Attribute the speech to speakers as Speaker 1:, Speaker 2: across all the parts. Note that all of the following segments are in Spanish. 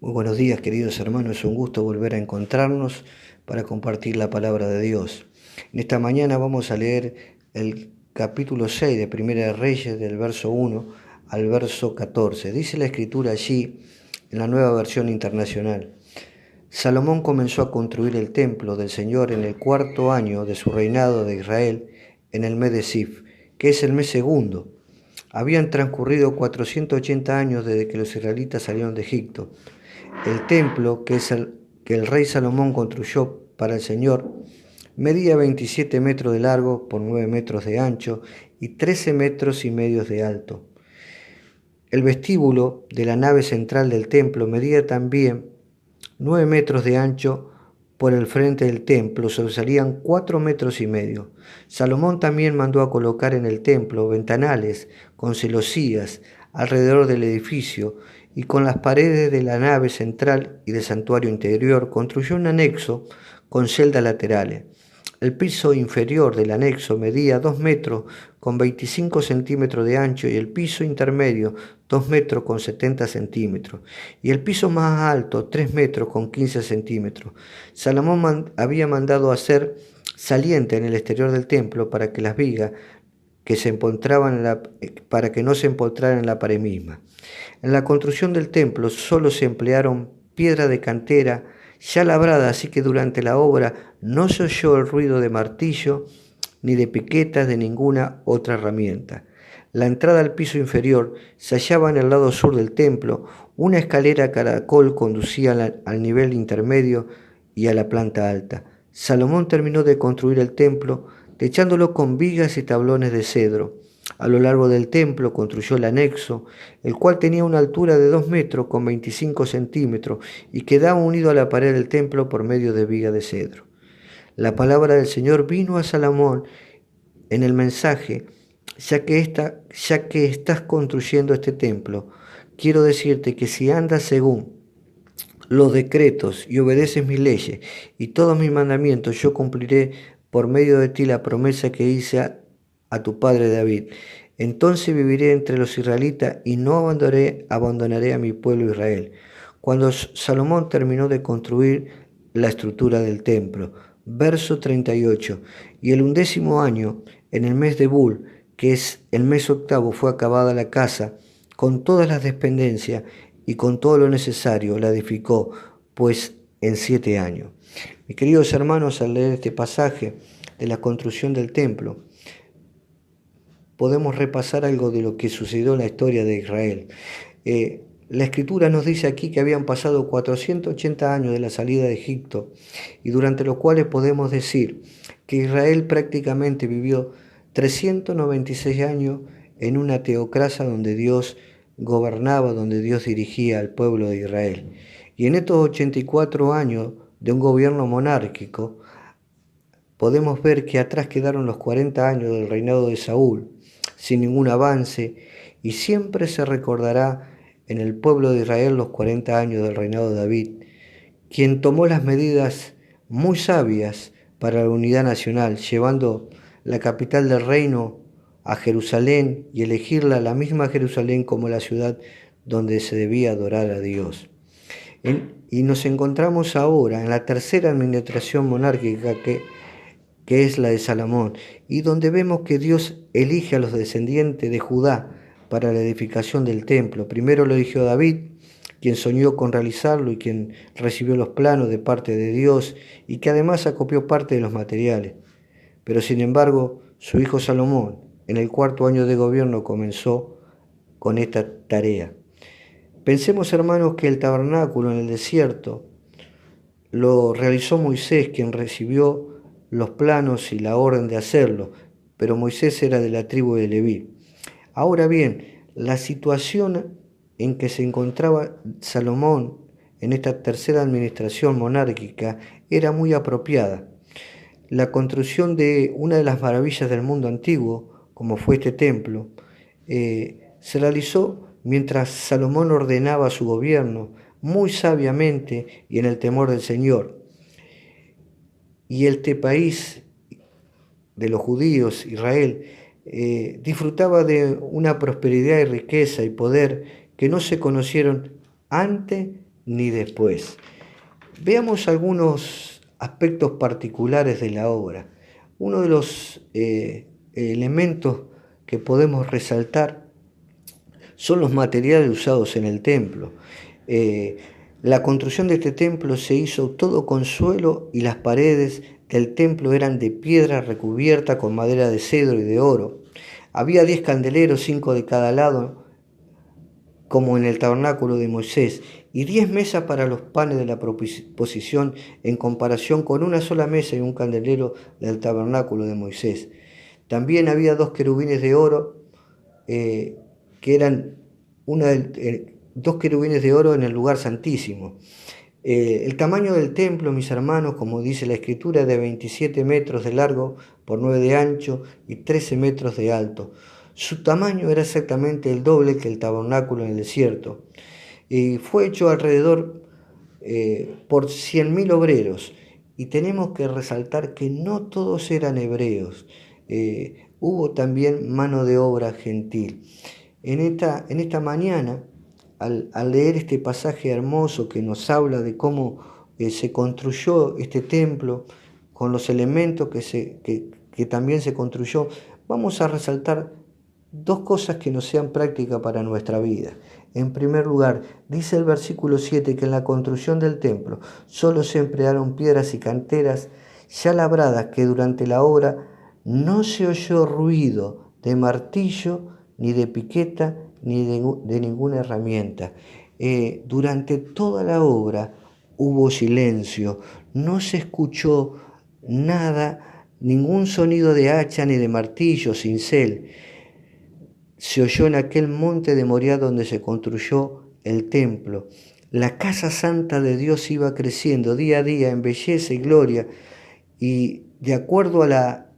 Speaker 1: Muy buenos días, queridos hermanos. Es un gusto volver a encontrarnos para compartir la palabra de Dios. En esta mañana vamos a leer el capítulo 6 de Primera de Reyes, del verso 1 al verso 14. Dice la escritura allí, en la Nueva Versión Internacional: Salomón comenzó a construir el templo del Señor en el 4.º año de su reinado de Israel, en el mes de Sif, que es el mes segundo. Habían transcurrido 480 años desde que los israelitas salieron de Egipto. El templo que el rey Salomón construyó para el Señor medía 27 metros de largo por 9 metros de ancho y 13 metros y medio de alto. El vestíbulo de la nave central del templo medía también 9 metros de ancho. Por el frente del templo sobresalían 4 metros y medio. Salomón también mandó a colocar en el templo ventanales con celosías alrededor del edificio, y con las paredes de la nave central y del santuario interior construyó un anexo con celdas laterales. El piso inferior del anexo medía 2 metros con 25 centímetros de ancho y el piso intermedio 2 metros con 70 centímetros y el piso más alto 3 metros con 15 centímetros. Salomón había mandado hacer saliente en el exterior del templo para que las vigas que se empotraban para que no se empotraran en la pared misma. En la construcción del templo solo se emplearon piedra de cantera ya labrada, así que durante la obra no se oyó el ruido de martillo ni de piquetas de ninguna otra herramienta. La entrada al piso inferior se hallaba en el lado sur del templo. Una escalera caracol conducía al nivel intermedio y a la planta alta. Salomón terminó de construir el templo, techándolo con vigas y tablones de cedro. A lo largo del templo construyó el anexo, el cual tenía una altura de 2 metros con 25 centímetros y quedaba unido a la pared del templo por medio de vigas de cedro. La palabra del Señor vino a Salomón en el mensaje: ya que estás construyendo este templo, quiero decirte que si andas según los decretos y obedeces mis leyes y todos mis mandamientos, yo cumpliré por medio de ti la promesa que hice a tu padre David. Entonces viviré entre los israelitas y no abandonaré a mi pueblo Israel. Cuando Salomón terminó de construir la estructura del templo, verso 38, y el 11º año, en el mes de Bul, que es el mes octavo, fue acabada la casa, con todas las dependencias y con todo lo necesario la edificó, pues en 7 años. Mis queridos hermanos, al leer este pasaje de la construcción del templo, podemos repasar algo de lo que sucedió en la historia de Israel. La Escritura nos dice aquí que habían pasado 480 años de la salida de Egipto, y durante los cuales podemos decir que Israel prácticamente vivió 396 años en una teocracia donde Dios gobernaba, donde Dios dirigía al pueblo de Israel. Y en estos 84 años de un gobierno monárquico, podemos ver que atrás quedaron los 40 años del reinado de Saúl, sin ningún avance, y siempre se recordará en el pueblo de Israel los 40 años del reinado de David, quien tomó las medidas muy sabias para la unidad nacional, llevando la capital del reino a Jerusalén y elegirla la misma Jerusalén como la ciudad donde se debía adorar a Dios. Y nos encontramos ahora en la tercera administración monárquica que es la de Salomón, y donde vemos que Dios elige a los descendientes de Judá para la edificación del templo. Primero lo eligió David, quien soñó con realizarlo y quien recibió los planos de parte de Dios y que además acopió parte de los materiales. Pero sin embargo, su hijo Salomón, en el 4.º año de gobierno, comenzó con esta tarea. Pensemos, hermanos, que el tabernáculo en el desierto lo realizó Moisés, quien recibió los planos y la orden de hacerlo, pero Moisés era de la tribu de Leví. Ahora bien, la situación en que se encontraba Salomón en esta tercera administración monárquica era muy apropiada. La construcción de una de las maravillas del mundo antiguo, como fue este templo, se realizó mientras Salomón ordenaba su gobierno muy sabiamente y en el temor del Señor. Y este país de los judíos, Israel, disfrutaba de una prosperidad y riqueza y poder que no se conocieron antes ni después. Veamos algunos aspectos particulares de la obra. Uno de los elementos que podemos resaltar son los materiales usados en el templo. La construcción de este templo se hizo todo con suelo y las paredes del templo eran de piedra recubierta con madera de cedro y de oro. Había 10 candeleros, 5 de cada lado, como en el tabernáculo de Moisés, y 10 mesas para los panes de la proposición en comparación con una sola mesa y un candelero del tabernáculo de Moisés. También había 2 querubines de oro, que eran dos querubines de oro en el lugar santísimo. El tamaño del templo, mis hermanos, como dice la escritura, es de 27 metros de largo por 9 de ancho y 13 metros de alto. Su tamaño era exactamente el doble que el tabernáculo en el desierto. Y fue hecho alrededor por 100.000 obreros. Y tenemos que resaltar que no todos eran hebreos. Hubo también mano de obra gentil. En esta mañana, al leer este pasaje hermoso que nos habla de cómo se construyó este templo, con los elementos que también se construyó, vamos a resaltar dos cosas que nos sean prácticas para nuestra vida. En primer lugar, dice el versículo 7 que en la construcción del templo solo se emplearon piedras y canteras ya labradas, que durante la obra no se oyó ruido de martillo, ni de piqueta, ni de ninguna herramienta. Durante toda la obra hubo silencio, no se escuchó nada, ningún sonido de hacha ni de martillo, cincel. Se oyó en aquel monte de Moriah donde se construyó el templo. La casa santa de Dios iba creciendo día a día en belleza y gloria, y de acuerdo a la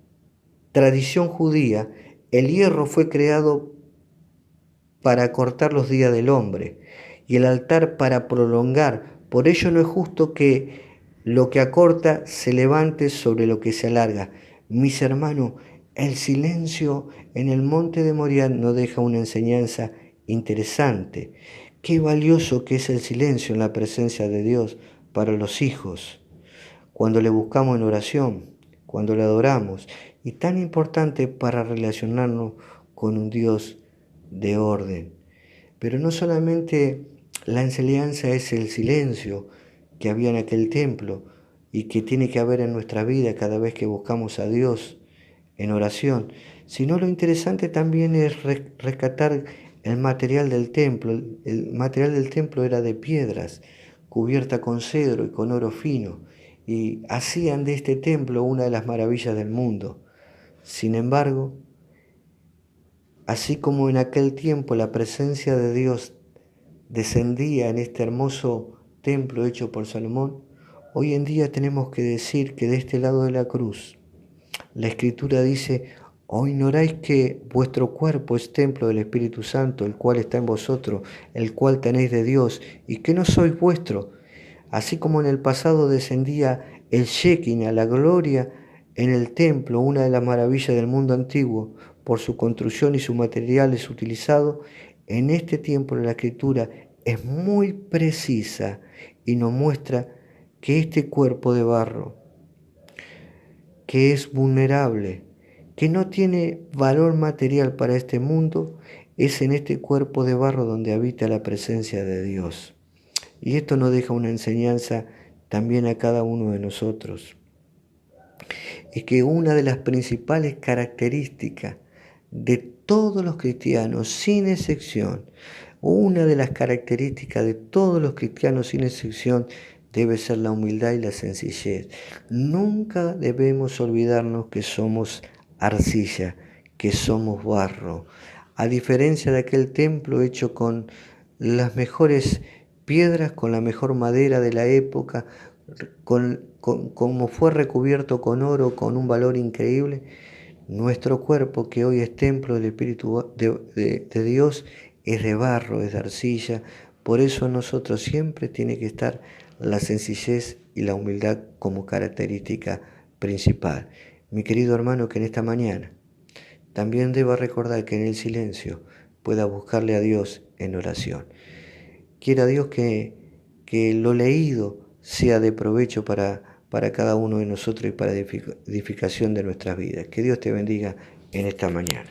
Speaker 1: tradición judía, el hierro fue creado para acortar los días del hombre y el altar para prolongar. Por ello no es justo que lo que acorta se levante sobre lo que se alarga. Mis hermanos, el silencio en el monte de Moriah nos deja una enseñanza interesante. Qué valioso que es el silencio en la presencia de Dios para los hijos, cuando le buscamos en oración, cuando le adoramos, y tan importante para relacionarnos con un Dios de orden. Pero no solamente la enseñanza es el silencio que había en aquel templo y que tiene que haber en nuestra vida cada vez que buscamos a Dios en oración, sino lo interesante también es rescatar el material del templo. El material del templo era de piedras, cubierta con cedro y con oro fino, y hacían de este templo una de las maravillas del mundo. Sin embargo, así como en aquel tiempo la presencia de Dios descendía en este hermoso templo hecho por Salomón, hoy en día tenemos que decir que de este lado de la cruz, la Escritura dice: ¿o ignoráis que vuestro cuerpo es templo del Espíritu Santo, el cual está en vosotros, el cual tenéis de Dios, y que no sois vuestro? Así como en el pasado descendía el Shekinah, la gloria, en el templo, una de las maravillas del mundo antiguo, por su construcción y sus materiales utilizados, en este tiempo la Escritura es muy precisa y nos muestra que este cuerpo de barro, que es vulnerable, que no tiene valor material para este mundo, es en este cuerpo de barro donde habita la presencia de Dios. Y esto nos deja una enseñanza también a cada uno de nosotros. Es que una de las principales características de todos los cristianos, sin excepción, una de las características de todos los cristianos, sin excepción, debe ser la humildad y la sencillez. Nunca debemos olvidarnos que somos arcilla, que somos barro. A diferencia de aquel templo hecho con las mejores piedras, con la mejor madera de la época, como fue recubierto con oro, con un valor increíble, nuestro cuerpo, que hoy es templo del Espíritu de Dios, es de barro, es de arcilla. Por eso nosotros siempre tiene que estar la sencillez y la humildad como característica principal. Mi querido hermano, que en esta mañana también deba recordar que en el silencio pueda buscarle a Dios en oración. Quiera Dios que que lo leído sea de provecho para cada uno de nosotros y para edificación de nuestras vidas. Que Dios te bendiga en esta mañana.